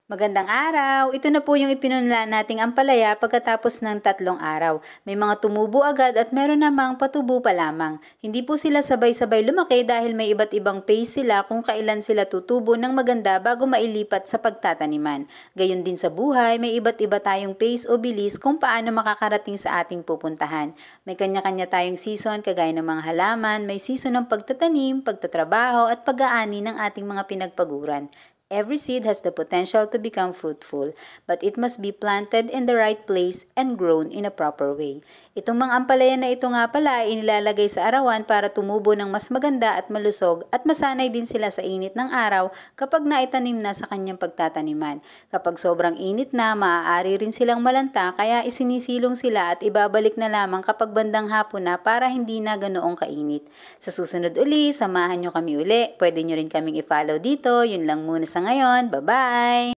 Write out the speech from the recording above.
Magandang araw! Ito na po yung ipinunla nating ampalaya pagkatapos ng 3 araw. May mga tumubo agad at meron namang patubo pa lamang. Hindi po sila sabay-sabay lumaki dahil may iba't ibang phase sila kung kailan sila tutubo ng maganda bago mailipat sa pagtataniman. Gayon din sa buhay, may iba't iba tayong pace o bilis kung paano makakarating sa ating pupuntahan. May kanya-kanya tayong season kagaya ng mga halaman, may season ng pagtatanim, pagtatrabaho at pag-aani ng ating mga pinagpaguran. Every seed has the potential to become fruitful, but it must be planted in the right place and grown in a proper way. Itong mga ampalaya na ito nga pala ay inilalagay sa arawan para tumubo ng mas maganda at malusog at masanay din sila sa init ng araw kapag naitanim na sa kanyang pagtataniman. Kapag sobrang init na, maaari rin silang malanta kaya isinisilong sila at ibabalik na lamang kapag bandang hapon na para hindi na ganoong kainit. Sa susunod uli, samahan nyo kami uli. Pwede nyo rin kaming i-follow dito. Yun lang muna sa ngayon. Bye-bye!